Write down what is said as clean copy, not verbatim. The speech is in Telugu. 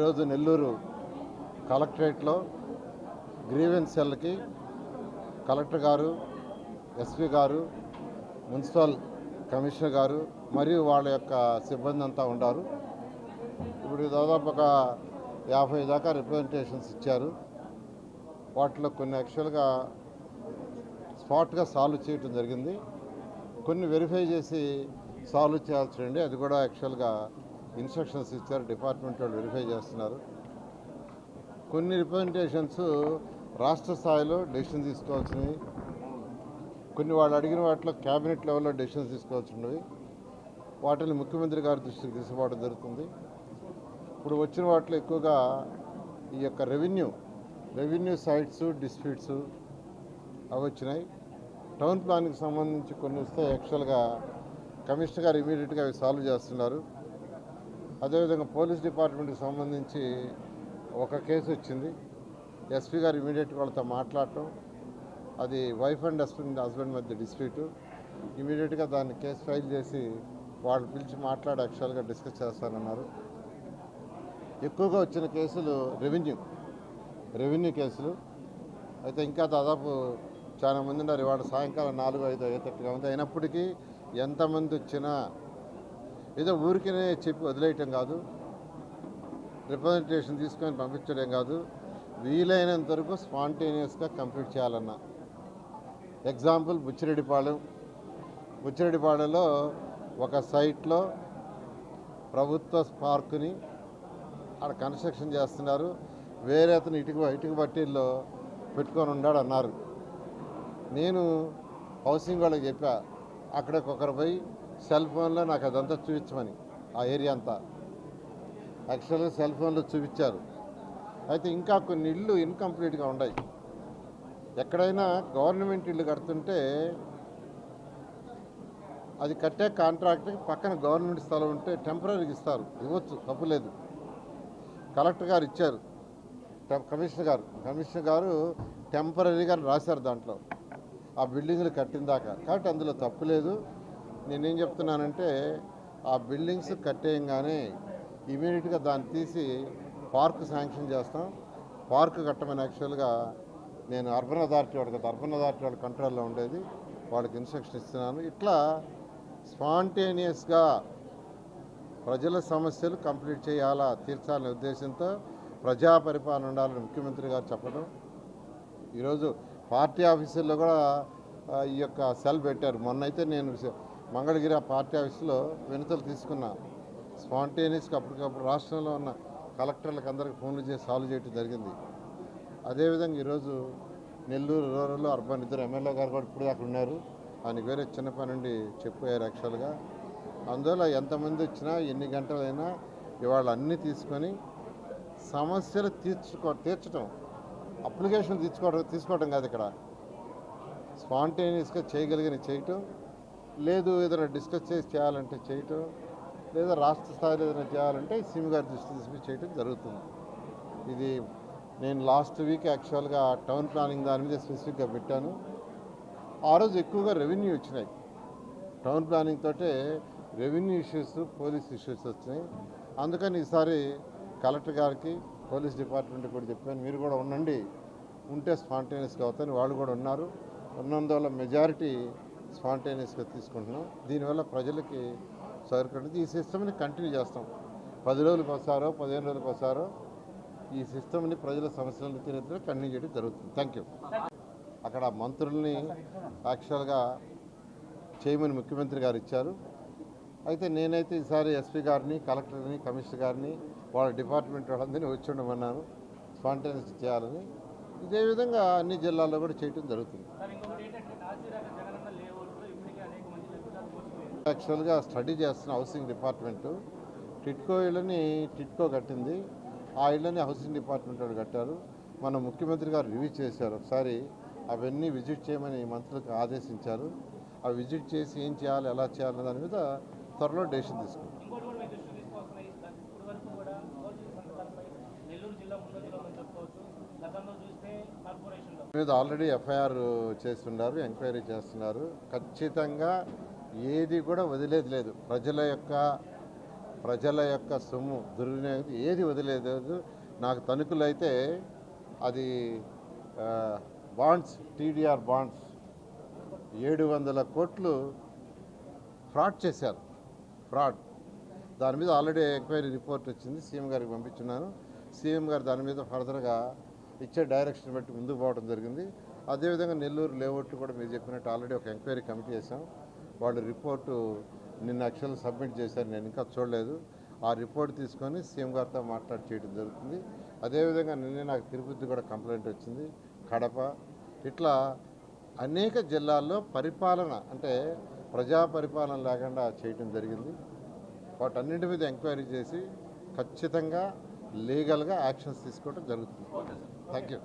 ఈరోజు నెల్లూరు కలెక్టరేట్లో గ్రీవెన్స్ సెల్కి కలెక్టర్ గారు, ఎస్పీ గారు, మున్సిపల్ కమిషనర్ గారు మరియు వాళ్ళ యొక్క సిబ్బంది అంతా ఉన్నారు. ఇప్పుడు దాదాపు ఒక 50 దాకా రిప్రజెంటేషన్స్ ఇచ్చారు. వాటిలో కొన్ని యాక్చువల్గా స్పాట్గా సాల్వ్ చేయడం జరిగింది. కొన్ని వెరిఫై చేసి సాల్వ్ చేయాల్సి అది కూడా యాక్చువల్గా ఇన్స్ట్రక్షన్స్ ఇచ్చారు. డిపార్ట్మెంట్ వాళ్ళు వెరిఫై చేస్తున్నారు. కొన్ని రిప్రజెంటేషన్స్ రాష్ట్ర స్థాయిలో డెసిషన్ తీసుకోవాల్సినవి, కొన్ని వాళ్ళు అడిగిన వాటిలో క్యాబినెట్ లెవెల్లో డెసిషన్స్ తీసుకోవాల్సినవి, వాటిని ముఖ్యమంత్రి గారి దృష్టికి తీసుకోవడం జరుగుతుంది. ఇప్పుడు వచ్చిన వాటిలో ఎక్కువగా ఈ యొక్క రెవెన్యూ సైట్స్ డిస్ప్యూట్స్ అవి వచ్చినాయి. టౌన్ ప్లాన్కి సంబంధించి కొన్ని వస్తే యాక్చువల్గా కమిషనర్ గారు ఇమీడియట్గా అవి సాల్వ్ చేస్తున్నారు. అదేవిధంగా పోలీస్ డిపార్ట్మెంట్కి సంబంధించి ఒక కేసు వచ్చింది. ఎస్పీ గారు ఇమీడియట్గా వాళ్ళతో మాట్లాడటం, అది వైఫ్ అండ్ హస్బెండ్ మధ్య డిస్ప్యూటు. ఇమీడియట్గా దాన్ని కేసు ఫైల్ చేసి వాళ్ళు పిలిచి మాట్లాడి యాక్చువల్గా డిస్కస్ చేస్తానన్నారు. ఎక్కువగా వచ్చిన కేసులు రెవెన్యూ కేసులు అయితే ఇంకా దాదాపు చాలా మంది ఉన్నారు. ఇవాళ సాయంకాలం 4, 5 అయ్యేటట్టుగా ఉంది. అయినప్పటికీ ఎంతమంది వచ్చినా ఏదో ఊరికనే చెప్పి వదిలేయటం కాదు, రిప్రజెంటేషన్ తీసుకొని పంపించడం కాదు, వీలైనంత వరకు స్పాంటేనియస్గా కంప్లీట్ చేయాలన్న. ఎగ్జాంపుల్ బుచ్చిరెడ్డిపాళెంలో ఒక సైట్లో ప్రభుత్వ పార్కుని అక్కడ కన్స్ట్రక్షన్ చేస్తున్నారు. వేరే అతను ఇటుక బట్టీల్లో పెట్టుకొని ఉన్నాడు అన్నారు. నేను హౌసింగ్ వాళ్ళకి చెప్పా, అక్కడికి ఒకరు పోయి సెల్ ఫోన్లో నాకు అదంతా చూపించమని, ఆ ఏరియా అంతా యాక్చువల్గా సెల్ ఫోన్లో చూపించారు. అయితే ఇంకా కొన్ని ఇళ్ళు ఇన్కంప్లీట్గా ఉన్నాయి. ఎక్కడైనా గవర్నమెంట్ ఇల్లు కడుతుంటే అది కట్టే కాంట్రాక్ట్కి పక్కన గవర్నమెంట్ స్థలం ఉంటే టెంపరీగా ఇవ్వచ్చు, తప్పులేదు. కలెక్టర్ గారు ఇచ్చారు, కమిషనర్ గారు టెంపరీగా రాశారు దాంట్లో ఆ బిల్డింగ్లు కట్టిన దాకా. కాబట్టి అందులో తప్పులేదు. నేనేం చెప్తున్నానంటే ఆ బిల్డింగ్స్ కట్టేయంగానే ఇమీడియట్గా దాన్ని తీసి పార్క్ శాంక్షన్ చేస్తాం. పార్క్ కట్టమని యాక్చువల్గా నేను అర్బన్ అథారిటీ వాళ్ళ కంట్రోల్లో ఉండేది, వాళ్ళకి ఇన్స్ట్రక్షన్ ఇస్తున్నాను. ఇట్లా స్పాంటేనియస్గా ప్రజల సమస్యలు కంప్లీట్ చేయాలా, తీర్చాలనే ఉద్దేశంతో ప్రజా పరిపాలన ఉండాలని ముఖ్యమంత్రి గారు చెప్పడం. ఈరోజు పార్టీ ఆఫీసుల్లో కూడా ఈ యొక్క సెల్ పెట్టారు. మొన్నైతే నేను మంగళగిరి పార్టీ ఆఫీసులో వినతులు తీసుకున్నా. స్పాంటేనియస్గా అప్పటికప్పుడు రాష్ట్రంలో ఉన్న కలెక్టర్లకు అందరికీ ఫోన్లు చేసి సాల్వ్ చేయడం జరిగింది. అదేవిధంగా ఈరోజు నెల్లూరు రూరల్ అర్బన్ ఇద్దరు ఎమ్మెల్యే గారు కూడా ఇప్పుడు దాకా ఉన్నారు. ఆయనకి వేరే చిన్న పని నుండి చెప్పారు యాక్చువల్గా. అందువల్ల ఎంతమంది వచ్చినా ఎన్ని గంటలైనా ఇవాళ అన్నీ తీసుకొని సమస్యలు తీర్చడం, అప్లికేషన్ తీసుకోవడం కాదు. ఇక్కడ స్పాంటేనియస్గా చేయగలిగిన చేయటం, లేదు ఏదైనా డిస్కస్ చేసి చేయాలంటే చేయటం, లేదా రాష్ట్ర స్థాయిలో ఏదైనా చేయాలంటే సీఎం గారి దృష్టి తీసుకుని చేయటం జరుగుతుంది. ఇది నేను లాస్ట్ వీక్ యాక్చువల్గా టౌన్ ప్లానింగ్ దాని మీద స్పెసిఫిక్గా పెట్టాను. ఆ రోజు ఎక్కువగా రెవెన్యూ వచ్చినాయి. టౌన్ ప్లానింగ్ తోటే రెవెన్యూ ఇష్యూస్, పోలీస్ ఇష్యూస్ వచ్చినాయి. అందుకని ఈసారి కలెక్టర్ గారికి, పోలీస్ డిపార్ట్మెంట్ కూడా చెప్పాను, మీరు కూడా ఉంటే స్పాంటేనియస్గా అవుతాయని. వాళ్ళు కూడా ఉన్నందువల్ల మెజారిటీ స్పాంటేనియస్గా తీసుకుంటున్నాం. దీనివల్ల ప్రజలకి సౌకర్యం. ఈ సిస్టమ్ని కంటిన్యూ చేస్తాం. 10 రోజులకు ఒకసారో 15 రోజులకు ఒకసారో ఈ సిస్టమ్ని ప్రజల సమస్యలను తీర్చడం కంటిన్యూ చేయడం జరుగుతుంది. Thank you. అక్కడ మంత్రుల్ని యాక్చువల్గా చేయమని ముఖ్యమంత్రి గారు ఇచ్చారు. అయితే నేనైతే ఈసారి ఎస్పీ గారిని, కలెక్టర్ని, కమిషనర్ గారిని, వాళ్ళ డిపార్ట్మెంట్ వాళ్ళందరినీ వచ్చి ఉండమన్నాను స్పాంటేనియస్ చేయాలని. ఇదే విధంగా అన్ని జిల్లాల్లో కూడా చేయడం జరుగుతుంది. యాక్చువల్గా స్టడీ చేస్తున్న హౌసింగ్ డిపార్ట్మెంటు టిట్కో కట్టింది. ఆ ఇళ్ళని హౌసింగ్ డిపార్ట్మెంట్ వాళ్ళు కట్టారు. మన ముఖ్యమంత్రి గారు రివ్యూ చేశారు. ఒకసారి అవన్నీ విజిట్ చేయమని మంత్రులకు ఆదేశించారు. అవి విజిట్ చేసి ఏం చేయాలి, ఎలా చేయాలనే దాని మీద త్వరలో డెసిషన్ తీసుకుంటాం. మీద ఆల్రెడీ ఎఫ్ఐఆర్ చేస్తున్నారు, ఎంక్వైరీ చేస్తున్నారు. ఖచ్చితంగా ఏది కూడా వదిలేది లేదు. ప్రజల యొక్క సొమ్ము దుర్వినియోగం ఏది వదిలేదు. నాకు తణుకులైతే అది బాండ్స్, టీడీఆర్ బాండ్స్ 700 కోట్లు ఫ్రాడ్ చేశారు. ఫ్రాడ్ దాని మీద ఆల్రెడీ ఎంక్వైరీ రిపోర్ట్ వచ్చింది, సీఎం గారికి పంపించున్నాను. సీఎం గారు దాని మీద ఫర్దర్గా ఇచ్చే డైరెక్షన్ బట్టి ముందుకు పోవడం జరిగింది. అదేవిధంగా నెల్లూరు లేఅవుట్లు కూడా మీరు చెప్పినట్టు ఆల్రెడీ ఒక ఎంక్వైరీ కమిటీ చేశాం. వాళ్ళు రిపోర్టు నిన్న యాక్చువల్గా సబ్మిట్ చేశారు, నేను ఇంకా చూడలేదు. ఆ రిపోర్ట్ తీసుకొని సీఎం గారితో మాట్లాడి చేయడం జరుగుతుంది. అదేవిధంగా నిన్నే నాకు తిరుపతి కూడా కంప్లైంట్ వచ్చింది, కడప, ఇట్లా అనేక జిల్లాల్లో పరిపాలన అంటే ప్రజా పరిపాలన లేకుండా చేయడం జరిగింది. వాటన్నింటి మీద ఎంక్వైరీ చేసి ఖచ్చితంగా లీగల్గా యాక్షన్స్ తీసుకోవడం జరుగుతుంది. Thank you.